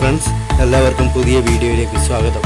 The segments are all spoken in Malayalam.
ഫ്രണ്ട്സ്, എല്ലാവർക്കും പുതിയ വീഡിയോയിലേക്ക് സ്വാഗതം.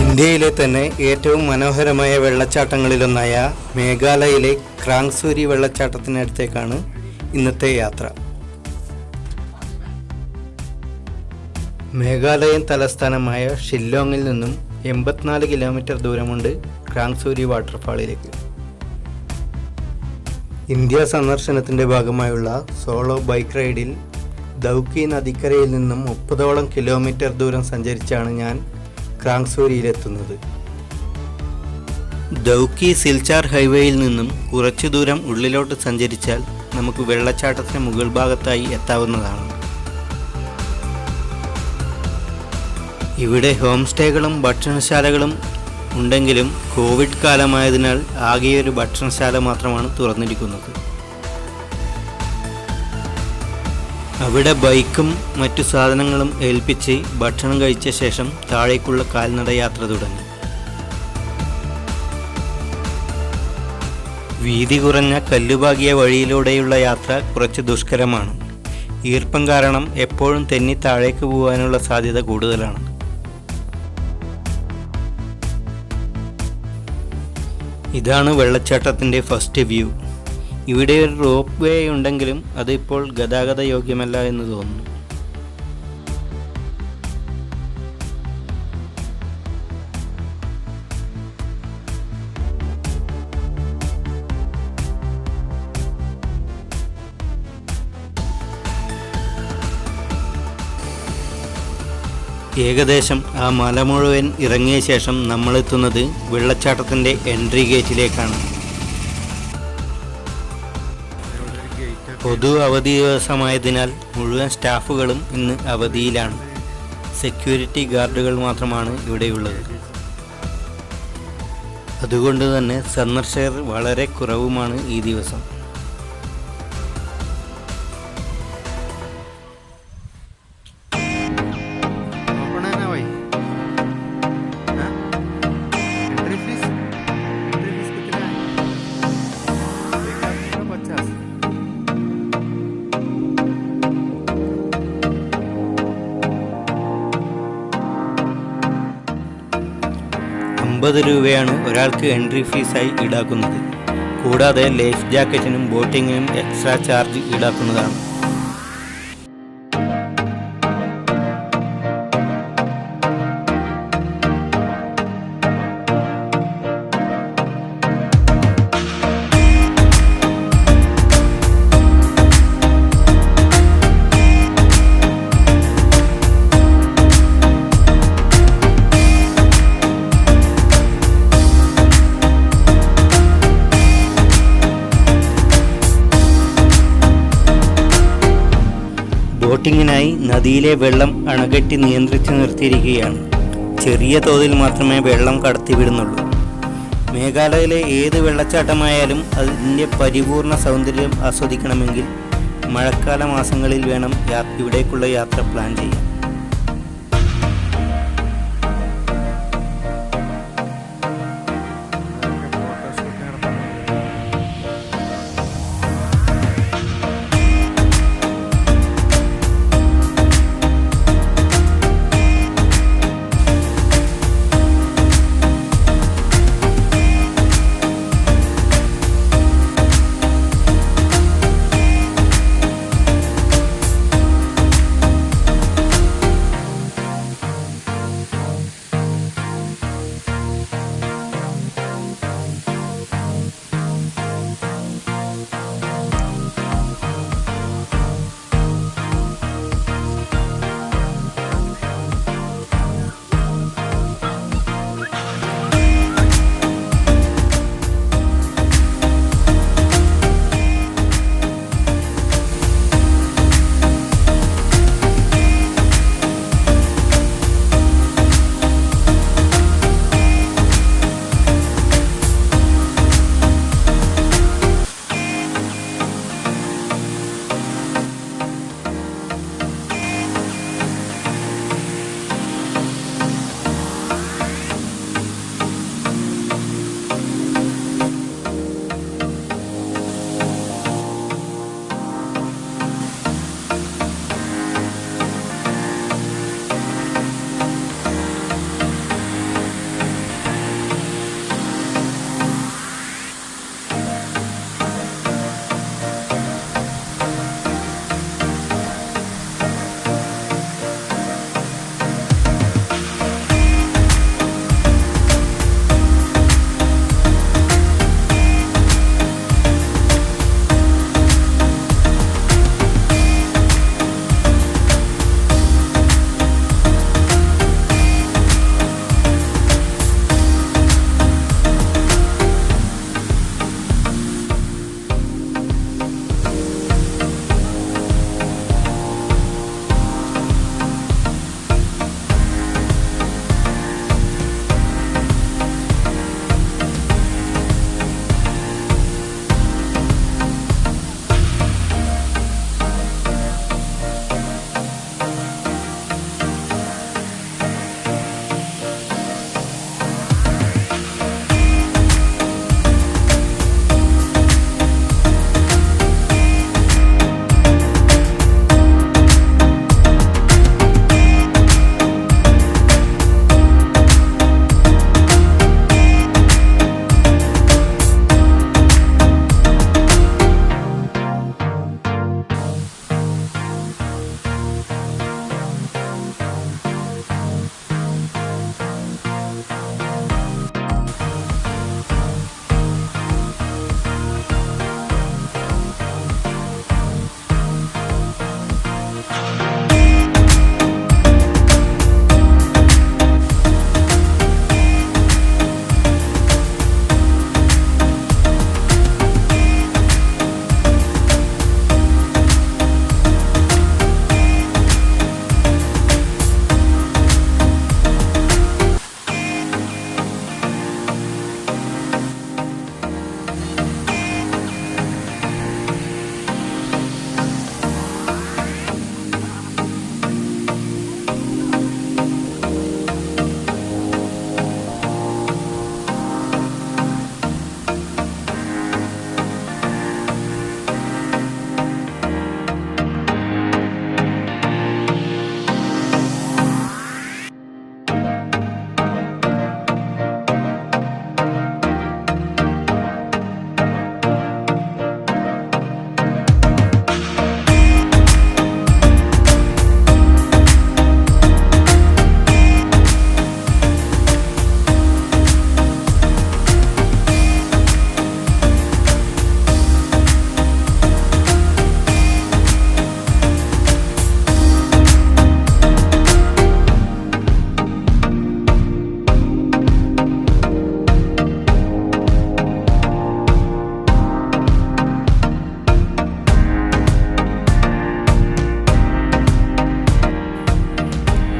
ഇന്ത്യയിലെ തന്നെ ഏറ്റവും മനോഹരമായ വെള്ളച്ചാട്ടങ്ങളിലൊന്നായ മേഘാലയയിലെ ക്രാങ്സൂരി വെള്ളച്ചാട്ടത്തിനടുത്തേക്കാണ് ഇന്നത്തെ യാത്ര. മേഘാലയൻ തലസ്ഥാനമായ ഷില്ലോങ്ങിൽ നിന്നും 84 കിലോമീറ്റർ ദൂരമുണ്ട് ക്രാങ്സൂരി വാട്ടർഫാളിലേക്ക്. ഇന്ത്യ സന്ദർശനത്തിൻ്റെ ഭാഗമായുള്ള സോളോ ബൈക്ക് റൈഡിൽ ദൗക്കി നദിക്കരയിൽ നിന്നും 30ഓളം കിലോമീറ്റർ ദൂരം സഞ്ചരിച്ചാണ് ഞാൻ ക്രാങ്സൂരിയിലെത്തുന്നത്. ദൗക്കി സിൽച്ചാർ ഹൈവേയിൽ നിന്നും കുറച്ചു ദൂരം ഉള്ളിലോട്ട് സഞ്ചരിച്ചാൽ നമുക്ക് വെള്ളച്ചാട്ടത്തിന് മുകൾ ഭാഗത്തായി എത്താവുന്നതാണ്. ഇവിടെ ഹോം സ്റ്റേകളും ഭക്ഷണശാലകളും ഉണ്ടെങ്കിലും കോവിഡ് കാലമായതിനാൽ ആകെയൊരു ഭക്ഷണശാല മാത്രമാണ് തുറന്നിരിക്കുന്നത്. അവിടെ ബൈക്കും മറ്റു സാധനങ്ങളും ഏൽപ്പിച്ച് ഭക്ഷണം കഴിച്ച ശേഷം താഴേക്കുള്ള കാൽനട യാത്ര തുടങ്ങി. വീതി കുറഞ്ഞ കല്ലുപാകിയ വഴിയിലൂടെയുള്ള യാത്ര കുറച്ച് ദുഷ്കരമാണ്. ഈർപ്പം കാരണം എപ്പോഴും തെന്നി താഴേക്ക് പോകാനുള്ള സാധ്യത കൂടുതലാണ്. ഇതാണ് വെള്ളച്ചാട്ടത്തിൻ്റെ ഫസ്റ്റ് വ്യൂ. ഇവിടെ ഒരു റോപ്പ് വേ ഉണ്ടെങ്കിലും അത് ഇപ്പോൾ ഗതാഗത യോഗ്യമല്ല എന്ന് തോന്നുന്നു. ഏകദേശം ആ മല മുഴുവൻ ഇറങ്ങിയ ശേഷം നമ്മളെത്തുന്നത് വെള്ളച്ചാട്ടത്തിൻ്റെ എൻട്രി ഗേറ്റിലേക്കാണ്. പൊതു അവധി ദിവസമായതിനാൽ മുഴുവൻ സ്റ്റാഫുകളും ഇന്ന് അവധിയിലാണ്. സെക്യൂരിറ്റി ഗാർഡുകൾ മാത്രമാണ് ഇവിടെയുള്ളത്. അതുകൊണ്ട് തന്നെ സന്ദർശകർ വളരെ കുറവുമാണ് ഈ ദിവസം. ₹50 ഒരാൾക്ക് എൻട്രി ഫീസായി ഈടാക്കുന്നത്. കൂടാതെ ലൈഫ് ജാക്കറ്റിനും ബോട്ടിങ്ങിനും എക്സ്ട്രാ ചാർജ് ഈടാക്കുന്നതാണ്. ബോട്ടിങ്ങിനായി നദിയിലെ വെള്ളം അണകെട്ടി നിയന്ത്രിച്ച് നിർത്തിയിരിക്കുകയാണ്. ചെറിയ തോതിൽ മാത്രമേ വെള്ളം കടത്തിവിടുന്നുള്ളൂ. മേഘാലയയിലെ ഏത് വെള്ളച്ചാട്ടമായാലും അതിൻ്റെ പരിപൂർണ സൗന്ദര്യം ആസ്വദിക്കണമെങ്കിൽ മഴക്കാല മാസങ്ങളിൽ വേണം ഇവിടേക്കുള്ള യാത്ര പ്ലാൻ ചെയ്യാൻ.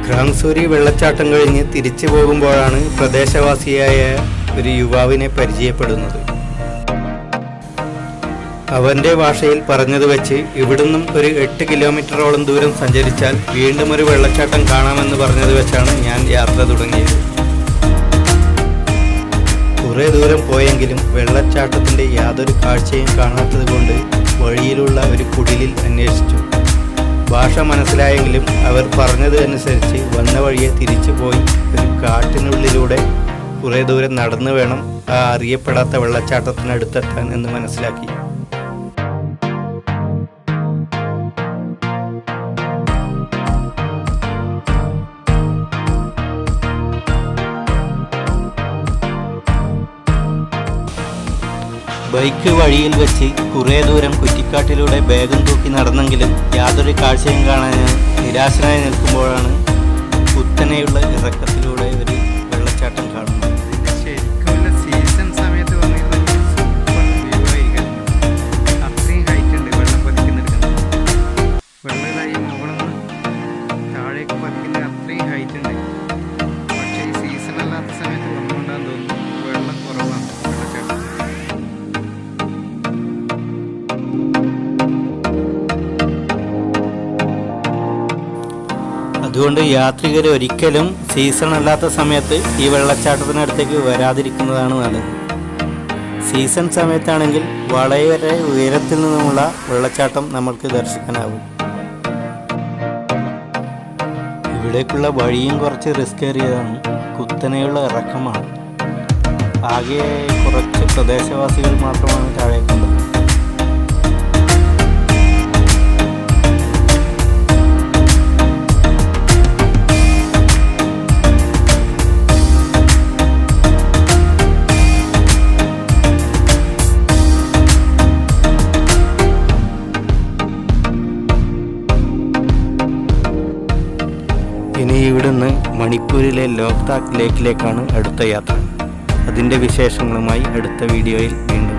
ക്രാങ്സൂരി വെള്ളച്ചാട്ടം കഴിഞ്ഞ് തിരിച്ചു പോകുമ്പോഴാണ് പ്രദേശവാസിയായ ഒരു യുവാവിനെ പരിചയപ്പെടുന്നത്. അവൻ്റെ ഭാഷയിൽ പറഞ്ഞത് വെച്ച് ഇവിടുന്നും ഒരു 8 കിലോമീറ്ററോളം ദൂരം സഞ്ചരിച്ചാൽ വീണ്ടും ഒരു വെള്ളച്ചാട്ടം കാണാമെന്ന് പറഞ്ഞത് വെച്ചാണ് ഞാൻ യാത്ര തുടങ്ങിയത്. കുറേ ദൂരം പോയെങ്കിലും വെള്ളച്ചാട്ടത്തിൻ്റെ യാതൊരു കാഴ്ചയും കാണാത്തത് കൊണ്ട് വഴിയിലുള്ള ഒരു കുടിലിൽ അന്വേഷിച്ചു. ഭാഷ മനസ്സിലായെങ്കിലും അവർ പറഞ്ഞത് അനുസരിച്ച് വന്ന വഴിയെ തിരിച്ചു പോയി ഒരു കാട്ടിനുള്ളിലൂടെ കുറേ ദൂരം നടന്നു വേണം ആ അറിയപ്പെടാത്ത വെള്ളച്ചാട്ടത്തിനടുത്തെത്താൻ എന്ന് മനസ്സിലാക്കി. ബൈക്ക് വഴിയിൽ വെച്ച് കുറേ ദൂരം കുറ്റിക്കാട്ടിലൂടെ ബാഗും തൂക്കി നടന്നെങ്കിലും യാതൊരു കാഴ്ചയും കാണാൻ നിരാശനായി നിൽക്കുമ്പോഴാണ് കുത്തനെയുള്ള ഇറക്കത്തിലൂടെ ഒരു വെള്ളച്ചാട്ടം കാണുന്നത്. ശരിക്കും സീസൺ സമയത്ത് വന്നിരുന്നെങ്കിൽ സൂപ്പർ വ്യൂ ആയിരിക്കും. അത്രയും ഹൈറ്റ് ഉണ്ട് വെള്ളം പതിക്കുന്നെടുക്കുന്നത്. വെള്ളം മുകളിൽ താഴേക്ക് പതിക്കുന്ന അത്രയും ഹൈറ്റ് ഉണ്ട്. പക്ഷേ ഈ സീസൺ അല്ലാത്ത സമയത്ത് വന്നുകൊണ്ടാന്ന് തോന്നുന്നു വെള്ളം കുറവാണ് വെള്ളച്ചാട്ടം. അതുകൊണ്ട് യാത്രികർ ഒരിക്കലും സീസൺ അല്ലാത്ത സമയത്ത് ഈ വെള്ളച്ചാട്ടത്തിനടുത്തേക്ക് വരാതിരിക്കുന്നതാണ് നല്ലത്. സീസൺ സമയത്താണെങ്കിൽ വളരെ ഉയരത്തിൽ നിന്നുമുള്ള വെള്ളച്ചാട്ടം നമ്മൾക്ക് ദർശിക്കാനാവും. ഇവിടേക്കുള്ള വഴിയും കുറച്ച് റിസ്ക് ഏറിയതാണ്. കുത്തനെയുള്ള ഇറക്കമാണ്. ആകെ കുറച്ച് പ്രദേശവാസികൾ മാത്രമാണ് താഴേക്കുള്ളത്. ഇനി ഇവിടുന്ന് മണിപ്പൂരിലെ ലോക്താക് ലേക്കിലേക്കാണ് അടുത്ത യാത്ര. അതിൻ്റെ വിശേഷങ്ങളുമായി അടുത്ത വീഡിയോയിൽ വീണ്ടും